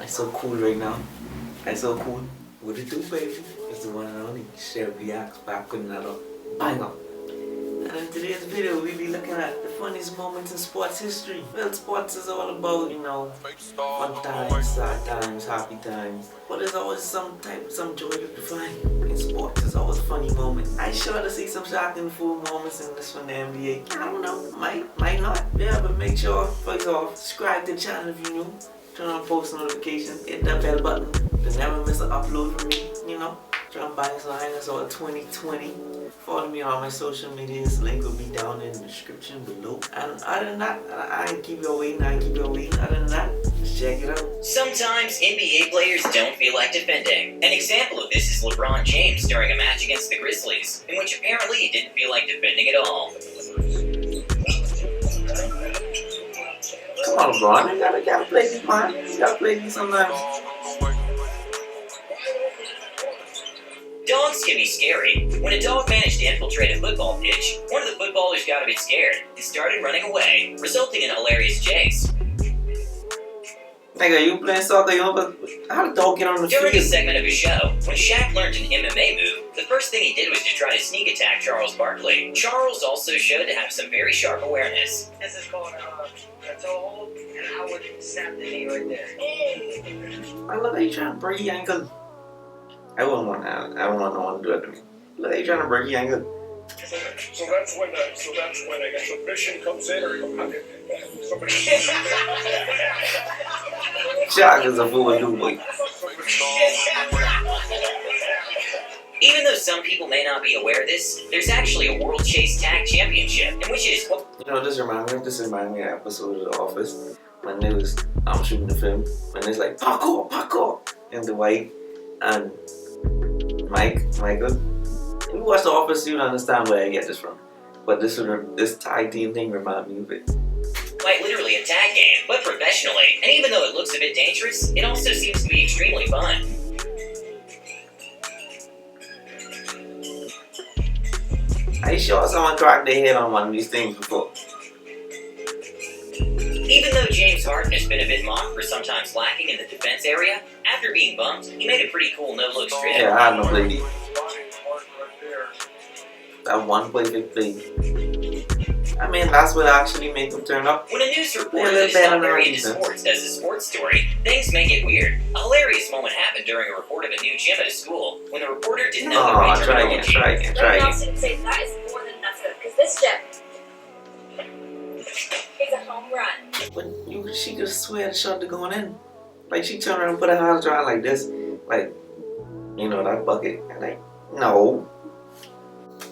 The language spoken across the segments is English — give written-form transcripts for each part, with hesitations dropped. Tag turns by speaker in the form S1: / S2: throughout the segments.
S1: I'm so cool right now. I'm so cool. What it do, baby? It's the one and only CHevReacts back with another banger. And in today's video, we'll be looking at the funniest moments in sports history. Well, sports is all about, fun times, sad times, happy times. But there's always some joy to find. In sports, there's always funny moments. I sure to see some shocking fool moments in this from the NBA. I don't know, might not. Yeah, but make sure, first off, subscribe to the channel if you're new. Turn on post notifications, hit that bell button to never miss an upload from me, Try and buy some us all 2020. Follow me on all my social medias, link will be down in the description below. And other than that, I ain't keep you waiting, Other than that, just check it out.
S2: Sometimes NBA players don't feel like defending. An example of this is LeBron James during a match against the Grizzlies, in which apparently he didn't feel like defending at all.
S1: Come on, LeBron, you gotta play these, man. You gotta play these sometimes.
S2: Dogs can be scary. When a dog managed to infiltrate a football pitch, one of the footballers got a bit scared and started running away, resulting in a hilarious chase.
S1: Nigga, you playing soccer, how the dog get on the field?
S2: During a segment of his show, when Shaq learned an MMA move, the first thing he did was to try to sneak attack Charles Barkley. Charles also showed to have some very sharp awareness.
S3: This is called a toe hold, and I would snap the knee right there.
S1: I love how you trying to break your ankle. I wouldn't want that. I wouldn't want to do that to me. Look how you trying to break your ankle.
S4: So that's when I guess the mission comes in, or somebody.
S1: Shaq is a fool dude, boy.
S2: Even though some people may not be aware of this, there's actually a World Chase Tag Championship, in which it is...
S1: This reminds me of an episode of The Office when they was shooting the film, when it's like parkour, and the white and Michael. If you watch The Office, you'll understand where I get this from. But this tag team thing reminds me of it.
S2: Quite literally a tag game, but professionally. And even though it looks a bit dangerous, it also seems to be extremely fun.
S1: Are you sure someone cracked their head on one of these things before?
S2: Even though James Harden has been a bit mocked for sometimes lacking in the defense area, after being bumped, he made a pretty cool no-look strip.
S1: Yeah, I had no play. That one play, big play. I mean, that's what actually made them turn up.
S2: When a news reporter that is not very into sports does a sports story, things may get weird. A hilarious moment happened during a report of a new gym at a school, when the reporter didn't know the right terminology.
S5: Try again. Say that is more than enough for them, because this gym is a home run.
S1: But she could swear the shot to going in. Like, she turned around and put her hands around like this. Like, that bucket. And like, no.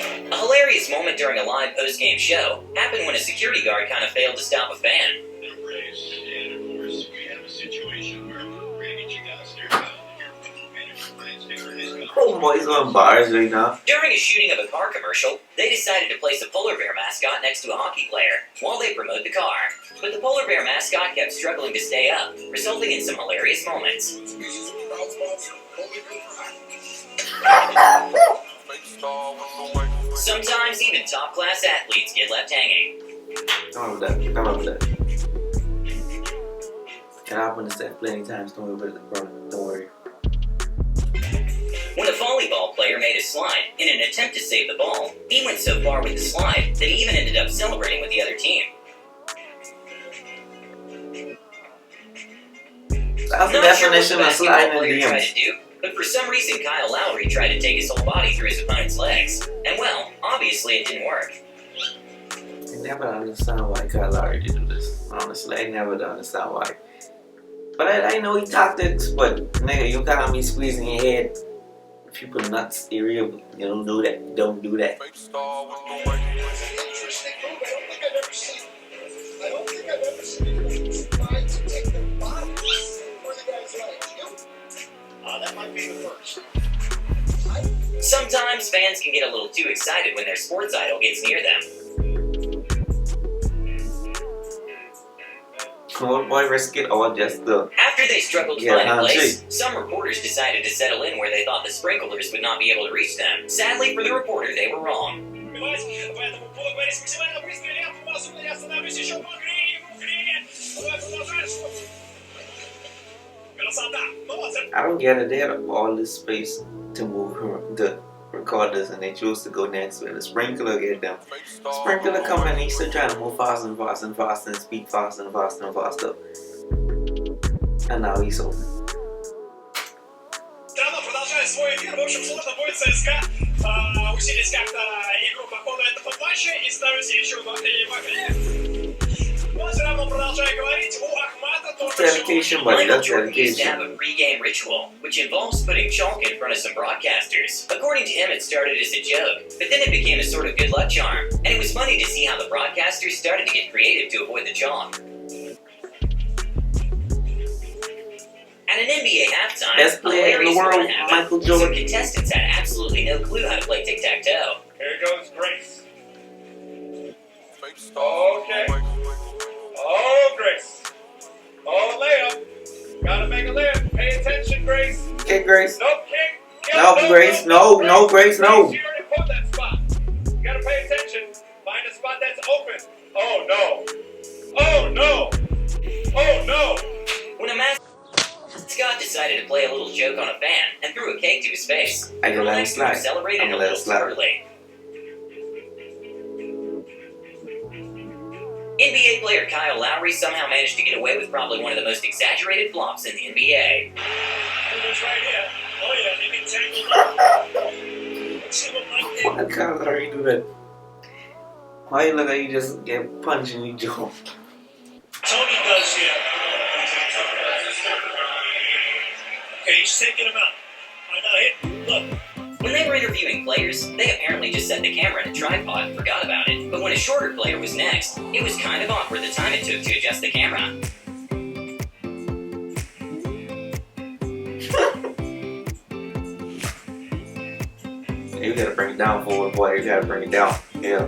S2: A hilarious moment during a live post-game show happened when a security guard kind of failed to stop a fan.
S4: And of course, we have a situation where we're going to get you downstairs.
S1: Oh, boys on bars right now.
S2: During a shooting of a car commercial, they decided to place a polar bear mascot next to a hockey player while they promote the car. But the polar bear mascot kept struggling to stay up, resulting in some hilarious moments. Sometimes even top-class athletes get left hanging.
S1: Come on with that. Can happen to set plenty times, don't worry.
S2: When a volleyball player made a slide in an attempt to save the ball, he went so far with the slide that he even ended up celebrating with the other team.
S1: That's the definition of sliding in the
S2: tried to do, but for some reason Kyle Lowry tried to take his whole body through his opponent's legs. And well, obviously it didn't work.
S1: I never understand why Kyle Lowry did do this. Honestly, I never understand why. But I know he tactics, but nigga, you got me squeezing your head. If you put nuts area, you don't do that. Don't do that.
S4: I don't think I've ever seen them try to take their body or the guy's legs. That might be the first.
S2: Sometimes fans can get a little too excited when their sports idol gets near them.
S1: Old boy risk it all just to...
S2: After they struggled to find a place, some reporters decided to settle in where they thought the sprinklers would not be able to reach them. Sadly for the reporter, they were wrong.
S1: I don't get it. They had all this space to move the recorders, and they chose to go next to it. The sprinkler get them. Sprinkler come in, he's still trying to move faster and faster and faster and speed faster and faster and faster. And now he's open.
S4: Равно продолжает свой эфир. В общем, сложно будет ЦСКА усилить как-то игру по ходу этого матча и ставить еще в игре. Но все равно продолжаю говорить, у Ахмата тоже...
S1: Dedication, buddy, that's
S2: Jordan used to
S1: dedication.
S2: have a pre-game ritual, which involves putting chalk in front of some broadcasters. According to him, it started as a joke, but then it became a sort of good luck charm, and it was funny to see how the broadcasters started to get creative to avoid the chalk. At an NBA halftime,
S1: Best player in the world, Michael
S2: some
S1: Jordan.
S2: contestants had absolutely no clue how to play tic-tac-toe.
S4: Here goes Grace. Okay. Oh, Grace. Oh, layup. Gotta make a layup. Pay attention, Grace.
S1: Okay, Grace.
S4: No kick.
S1: No, Grace. No, no, Grace, no.
S4: You already put that spot. You gotta pay attention. Find a spot that's open. Oh, no. Oh, no. Oh, no.
S2: When a mascot decided to play a little joke on a fan and threw a cake to his face,
S1: I can
S2: girl
S1: let it
S2: next to him
S1: slide.
S2: celebrated
S1: I'm
S2: a
S1: gonna let
S2: little
S1: it slide.
S2: early. NBA player Kyle Lowry somehow managed to get away with probably one of the most exaggerated flops in the NBA.
S4: That's right here. Oh, yeah. They can tangle up. Let's see what Mike did.
S1: Why can't I do that? Why you look like you just get punched in your jaw?
S4: Tony does here. Okay, he's taking him out. I got hit. Look.
S2: When they were interviewing players, they apparently just set the camera in a tripod and forgot about it. But when a shorter player was next, it was kind of awkward the time it took to adjust the camera.
S1: You gotta bring it down for it, boy. You gotta bring it down. Yeah.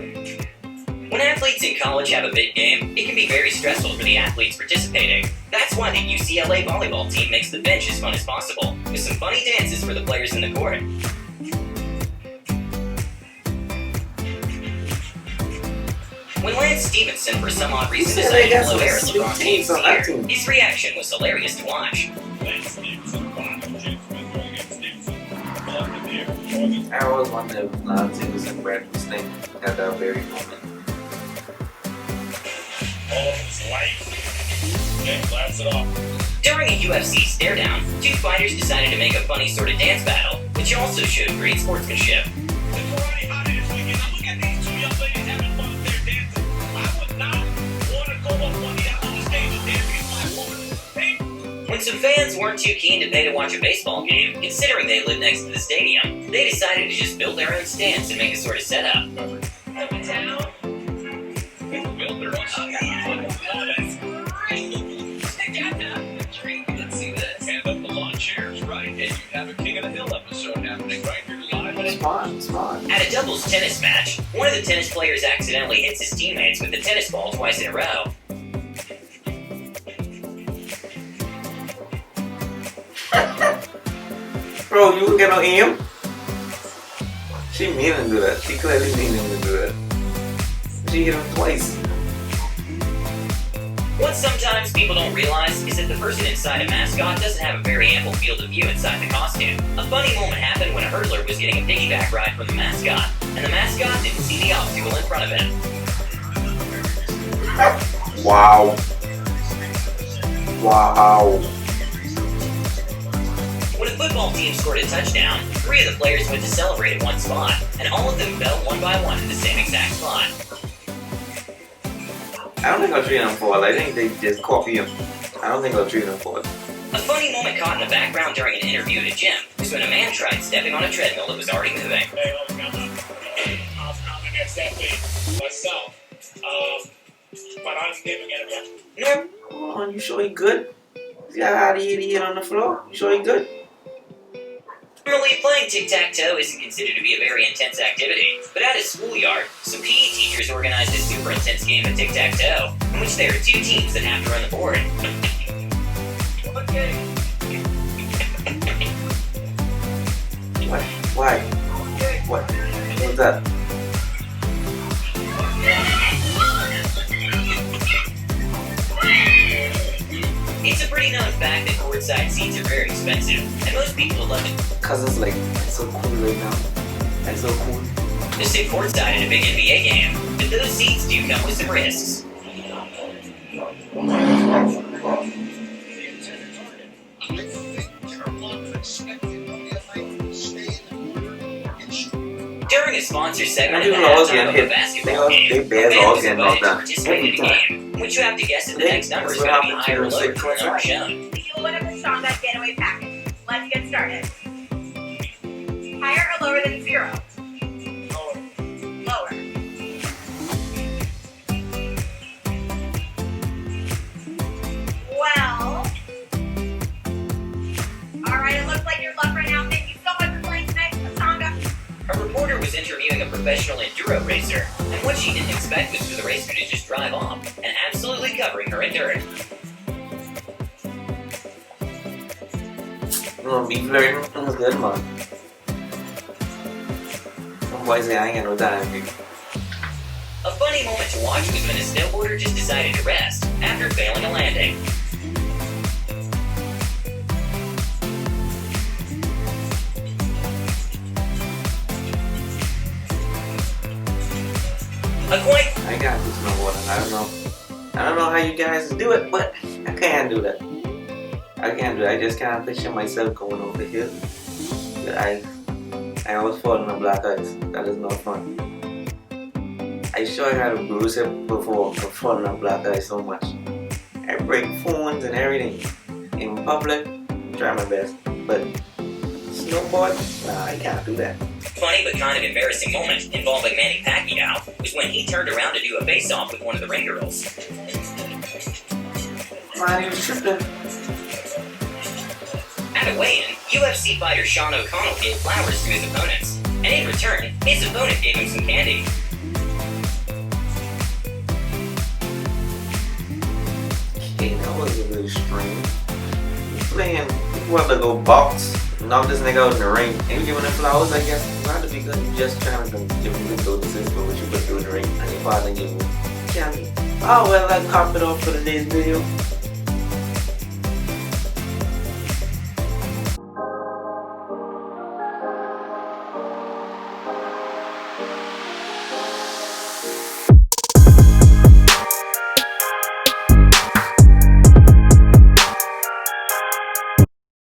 S2: When athletes in college have a big game, it can be very stressful for the athletes participating. That's why the UCLA volleyball team makes the bench as fun as possible, with some funny dances for the players in the court. When Lance Stevenson, for some odd reason,
S1: said they
S2: decided
S1: got
S2: to blow
S1: some
S2: air at
S1: sweet
S2: LeBron
S1: teams
S2: James'
S1: on that
S2: ear,
S1: team.
S2: his reaction was hilarious to watch.
S1: I always wondered if Lonzie was in Bradley's thing at that very moment.
S4: All of his life. And laughs it off.
S2: During a UFC stare-down, two fighters decided to make a funny sort of dance battle, which also showed great sportsmanship.
S4: The karate hot ass weekend. Now look at these two young ladies having fun up there dancing. I would not want to go up on the stage and dance against my woman.
S2: When some fans weren't too keen to pay to watch a baseball game, considering they lived next to the stadium, they decided to just build their own stands and make a sort of setup.
S4: Build their own and up the lawn chairs, right? And you have a King of the Hill episode happening right here live.
S1: It's fun, it's fun.
S2: At a doubles tennis match, one of the tennis players accidentally hits his teammates with the tennis ball twice in a row.
S1: Bro, you get no aim? She meaning to do that. She clearly meaning to do that. She hit him twice.
S2: What sometimes people don't realize is that the person inside a mascot doesn't have a very ample field of view inside the costume. A funny moment happened when a hurdler was getting a piggyback ride from the mascot, and the mascot didn't see the obstacle in front of him.
S1: Wow. Wow.
S2: When a football team scored a touchdown, 3 of the players went to celebrate at one spot, and all of them fell one by one in the same exact spot.
S1: I don't think I'll treat him for it. I think they just copy him. I don't think I'll treat him for it.
S2: A funny moment caught in the background during an interview at a gym was when a man tried stepping on a treadmill that was already moving.
S4: Hey, I'm against that thing myself. But I'm giving it a
S2: Norm,
S1: Come on, you sure he good? You got how the idiot on the floor? You sure he good?
S2: Normally, playing tic-tac-toe isn't considered to be a very intense activity, but at a schoolyard, some PE teachers organized a super intense game of tic-tac-toe, in which there are 2 teams that have to run the board.
S4: Okay.
S1: What? Why? What? What's that?
S2: It's a pretty known fact that courtside seats seats are very expensive, and most people would love to
S1: Cause it's like, it's so cool right now. It's so cool.
S2: sit courtside at a big NBA game, but those seats do come with some risks. During a sponsor segment at the halftime of a basketball game, a fan was invited to participate in a game, in which you have to guess if the next number is going to be higher or lower than the number shown.
S5: You will win a Pashonga getaway package. Let's get started. Higher or lower than 0? Lower. Well. Alright, it looks like your luck right now. Thank you so much for playing tonight, Pashonga.
S2: A reporter was interviewing a professional enduro racer, and what she didn't expect was for the racer to just drive off, and absolutely covering her in dirt.
S1: Beef flirting, it was good, man. Some boys say I ain't got no time, dude.
S2: A funny moment to watch was when a snowboarder just decided to rest after failing a landing.
S1: I got this snowboarding. I don't know how you guys do it, but I can't do that. I just can't picture myself going over the hill. But I always fall on the black ice. That is not fun. I sure I had a bruise hip before for falling on black ice so much. I break phones and everything. In public, try my best. But snowboard? Nah, I can't do that.
S2: Funny but kind of embarrassing moment involving Manny Pacquiao was when he turned around to do a face-off with one of the ring girls.
S1: Man, he was tripping.
S2: At a weigh-in, UFC fighter Sean O'Connell gave flowers to his opponents, and in return, his opponent gave him some candy.
S1: Okay, that was a little strange. Playing, you want to go box, knock this nigga out in the ring, and you giving him flowers, I guess. Not because you just trying to give him good notices for what you put through in the ring, and your father gave him candy. Oh well, I copped it off for today's video.